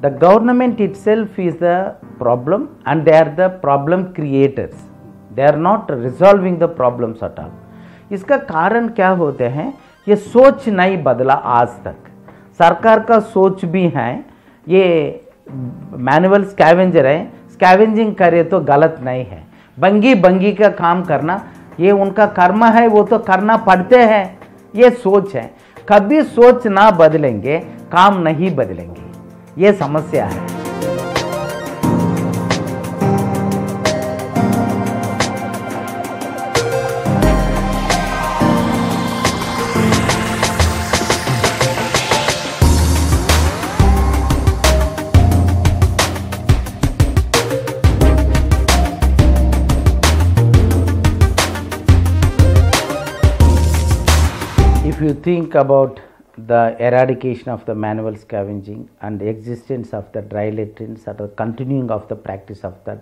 The government itself is the problem and they are the problem creators. They are not resolving the problems at all. इसका कारण क्या होते हैं, ये सोच नहीं बदला आज तक. सरकार का सोच भी है, ये मैनुअल स्कैवेंजर है, स्कैवेंजिंग करे तो गलत नहीं है. बंगी बंगी का काम करना ये उनका कर्म है, वो तो करना पड़ते हैं, ये सोच है. कभी सोच ना बदलेंगे काम नहीं बदलेंगे, ये समस्या है. If you think about the eradication of the manual scavenging and the existence of the dry latrines or the continuing of the practice of the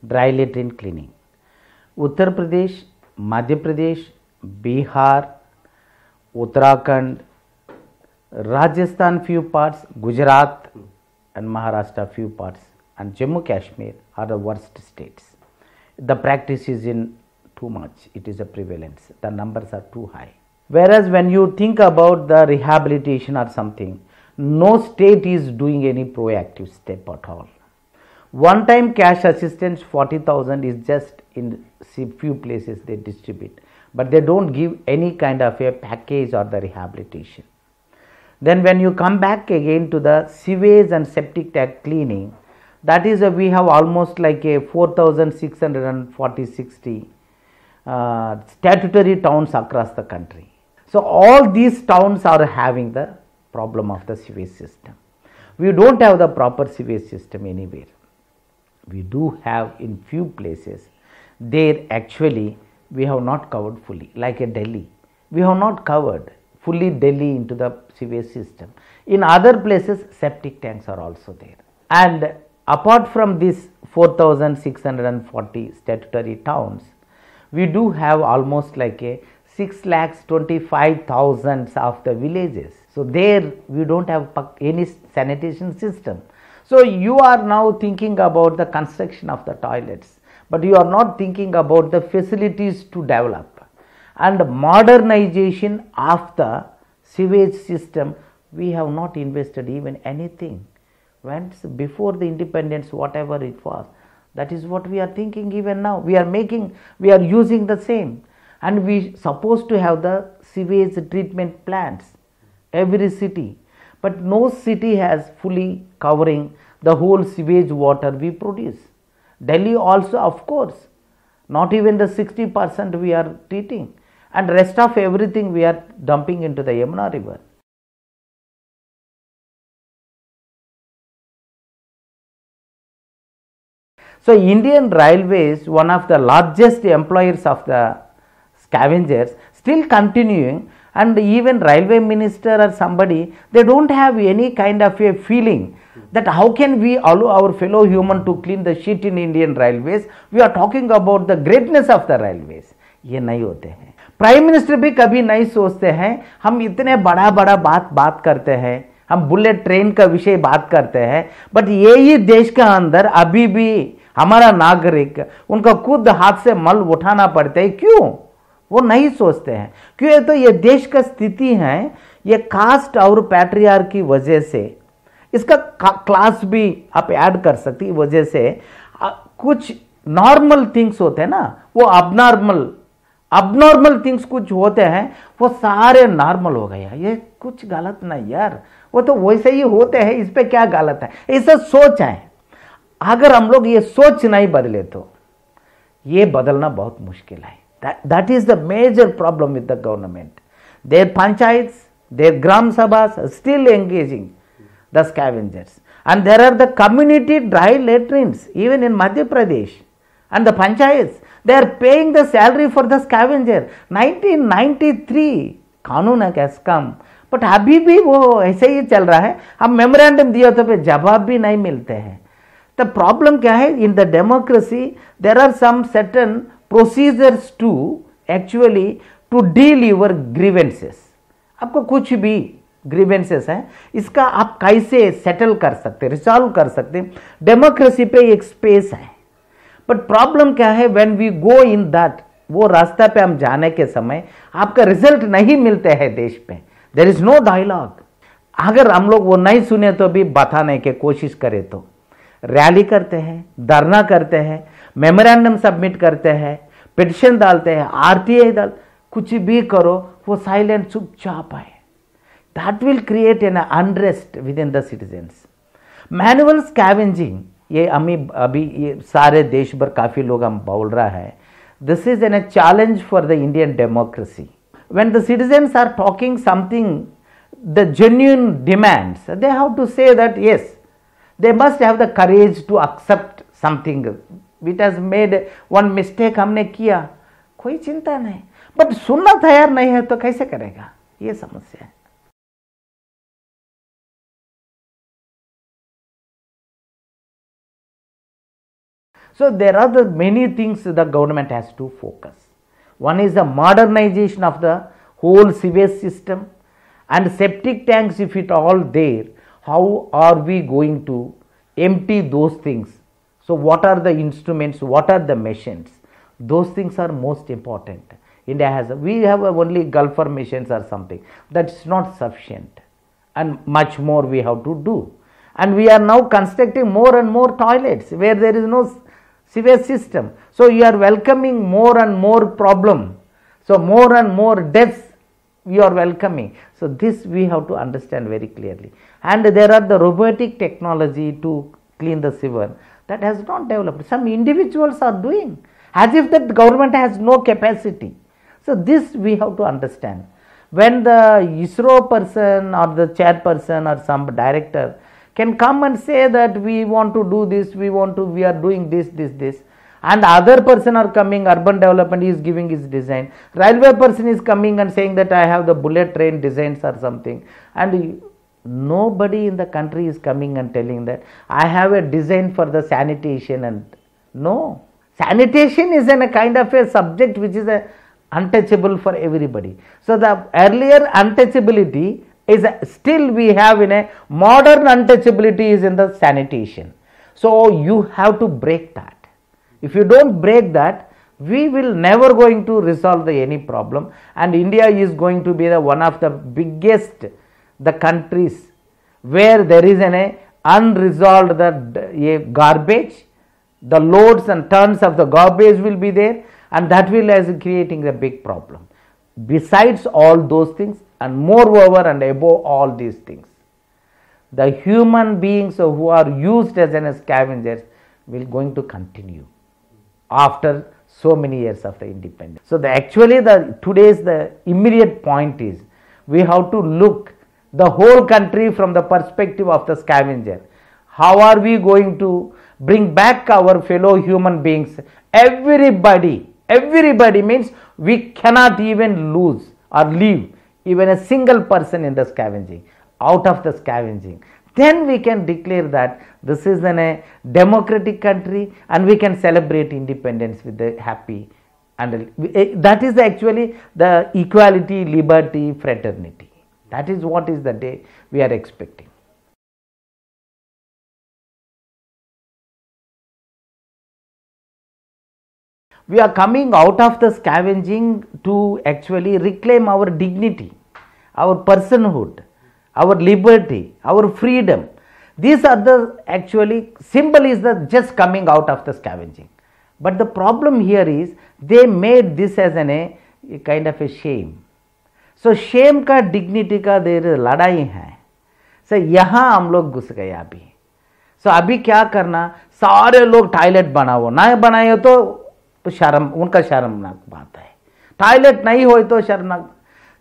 dry latrine cleaning, Uttar Pradesh, Madhya Pradesh, Bihar, Uttarakhand, Rajasthan few parts, Gujarat and Maharashtra few parts and Jammu Kashmir are the worst states. The practice is in too much, it is a prevalence, the numbers are too high. Whereas when you think about the rehabilitation or something, no state is doing any proactive step at all. One time cash assistance 40,000 is just in few places they distribute, but they don't give any kind of a package or the rehabilitation. Then when you come back again to the sewage and septic tank cleaning, that is we have almost like a 4,640-60 statutory towns across the country. So all these towns are having the problem of the sewage system. We don't have the proper sewage system anywhere. We do have in few places. There actually we have not covered fully, like a Delhi. We have not covered fully Delhi into the sewage system. In other places septic tanks are also there. And apart from these 4,640 statutory towns, we do have almost like a 6,25,000 of the villages. So there we don't have any sanitation system. So you are now thinking about the construction of the toilets, but you are not thinking about the facilities to develop and modernization of the sewage system. We have not invested even anything. Once before the independence, whatever it was, that is what we are thinking even now. We are using the same. And we supposed to have the sewage treatment plants every city, but no city has fully covering the whole sewage water we produce. Delhi also, of course, not even the 60% we are treating, and rest of everything we are dumping into the Yamuna river. So Indian Railways, one of the largest employers of the scavengers, still continuing, and even railway minister or somebody, they don't have any kind of a feeling that how can we allow our fellow human to clean the shit in Indian Railways. We are talking about the greatness of the railways. ये नहीं होते हैं. Prime minister भी कभी नहीं सोचते हैं. हम इतने बड़ा बड़ा बात करते हैं, हम बुलेट ट्रेन का विषय बात करते हैं, बट यही देश के अंदर अभी भी हमारा नागरिक उनका खुद हाथ से मल उठाना पड़ता है. क्यों? वो नहीं सोचते हैं. क्यों? तो ये देश का स्थिति है, ये कास्ट और पैट्रियार्की की वजह से, इसका क्लास भी आप ऐड कर सकती है, वजह से कुछ नॉर्मल थिंग्स होते हैं ना, वो अबनॉर्मल थिंग्स कुछ होते हैं, वो सारे नॉर्मल हो गया. ये कुछ गलत नहीं यार, वो तो वैसे ही होते हैं, इस पे क्या गलत है? ऐसा सोच है. अगर हम लोग ये सोच नहीं बदले तो ये बदलना बहुत मुश्किल है. That is the major problem with the government. Their panchayats, their gram sabhas are still engaging the scavengers, and there are the community dry latrines even in Madhya Pradesh, and the panchayats, they are paying the salary for the scavenger. 1993 कानून है कैस्कम, but अभी भी वो ऐसे ही चल रहा है. हम मेमोरेंडम दिया तो पे जवाब भी नहीं मिलते हैं. The problem क्या है? In the democracy there are some certain procedures to actually to deal your grievances. आपको कुछ भी ग्रीवेंसेस हैं, इसका आप कैसे सेटल कर सकते, रिजॉल्व कर सकते। डेमोक्रेसी पे एक स्पेस है, बट प्रॉब्लम क्या है, when we go in that, वो रास्ता पे हम जाने के समय आपका रिजल्ट नहीं मिलते हैं देश पे, देयर इज नो डायलॉग। अगर हम लोग वो नहीं सुने तो भी बताने की कोशिश करें, तो रैली करते हैं, धरना करते हैं, मेमोरेंडम सबमिट करते हैं, पिटिशन डालते हैं, आरटीआई डाल, कुछ भी करो, वो साइलेंट चुपचाप है। That will create an unrest with in the citizens. Manual scavenging, ये अभी ये सारे देश भर काफ़ी लोग हम बोल रहा है, this is an a challenge for the Indian democracy. When the citizens are talking something, the genuine demands, they have to say that yes, they must have the courage to accept something which has made one mistake, हमने किया, कोई चिंता नहीं, but सुनना तैयार नहीं है तो कैसे करेगा, ये समस्या है। So there are the many things the government has to focus. One is the modernization of the whole sewage system and septic tanks. If it all there, how are we going to empty those things? So what are the instruments, what are the machines? Those things are most important. India has, we have only Gulf machines or something, that's not sufficient, and much more we have to do. And we are now constructing more and more toilets where there is no sewage system. So you are welcoming more and more problem. So more and more deaths we are welcoming. So this we have to understand very clearly. And there are the robotic technology to clean the sewer that has not developed. Some individuals are doing as if that government has no capacity. So this we have to understand. When the ISRO person or the chairperson or some director can come and say that we want to do this, we are doing this, and other person are coming, urban development is giving his design, railway person is coming and saying that I have the bullet train designs or something, and nobody in the country is coming and telling that I have a design for the sanitation. And no, sanitation is a kind of a subject which is untouchable for everybody. So the earlier untouchability is still we have in a modern untouchability is in the sanitation. So you have to break that. If you don't break that, we will never going to resolve any problem, and India is going to be the one of the biggest the countries where there is an unresolved garbage, the loads and tons of the garbage will be there, and that will as creating a big problem. Besides all those things, and moreover and above all these things, the human beings who are used as an scavengers will going to continue after so many years of the independence. So today's the immediate point is we have to look the whole country from the perspective of the scavenger. How are we going to bring back our fellow human beings? Everybody means we cannot even lose or leave even a single person in the scavenging, out of the scavenging. Then we can declare that this is a democratic country and we can celebrate independence with the happy, and that is actually the equality, liberty, fraternity. That is what is the day we are expecting. We are coming out of the scavenging to actually reclaim our dignity, our personhood, our liberty, our freedom. These are the actually symbol is the just coming out of the scavenging. But the problem here is they made this as a kind of a shame. So shame का dignity का देर लड़ाई है. So यहाँ हम लोग घुस गए अभी. So अभी क्या करना, सारे लोग टॉयलेट बनाओ, ना बनाए तो शर्म, उनका शर्मनाक बात है. टॉयलेट नहीं हो तो शर्मनाक.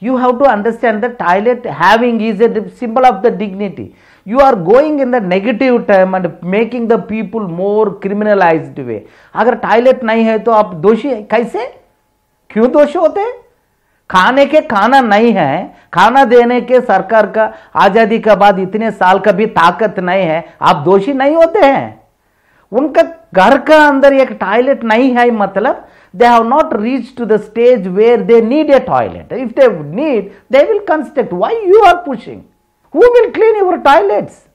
You have to understand that toilet having is a symbol of the dignity. You are going in the negative term and making the people more criminalized way. अगर टॉयलेट नहीं है तो आप दोषी कैसे, क्यों दोषी होते? खाने के खाना नहीं है, खाना देने के सरकार का आजादी के बाद इतने साल का भी ताकत नहीं है, आप दोषी नहीं होते हैं. उनका घर का अंदर एक टॉयलेट नहीं है मतलब they have not reached to the stage where they need a toilet. If they need, they will construct. Why you are pushing? Who will clean your toilets?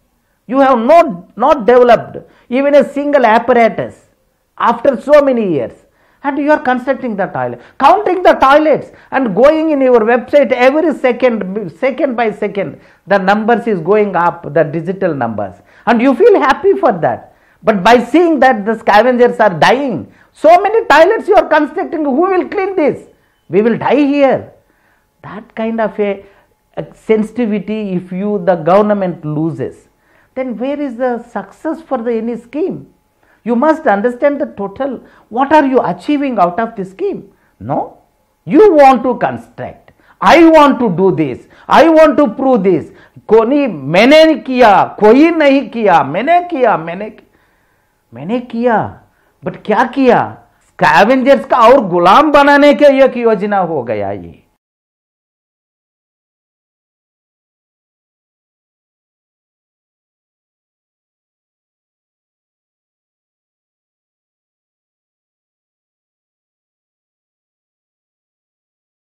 You have not developed even a single apparatus after so many years, and you are constructing the toilet, counting the toilets and going in your website every second by second, the numbers is going up, the digital numbers, and you feel happy for that. But by seeing that the scavengers are dying, so many toilets you are constructing, who will clean this? We will die here. That kind of a sensitivity, if the government loses, then where is the success for any scheme? You must understand the total, what are you achieving out of this scheme? No, you want to construct, I want to do this, I want to prove this. मैंने किया, कोई नहीं किया, मैंने किया, but क्या किया? Scavengers का और गुलाम बनाने के एक योजना हो गया ये.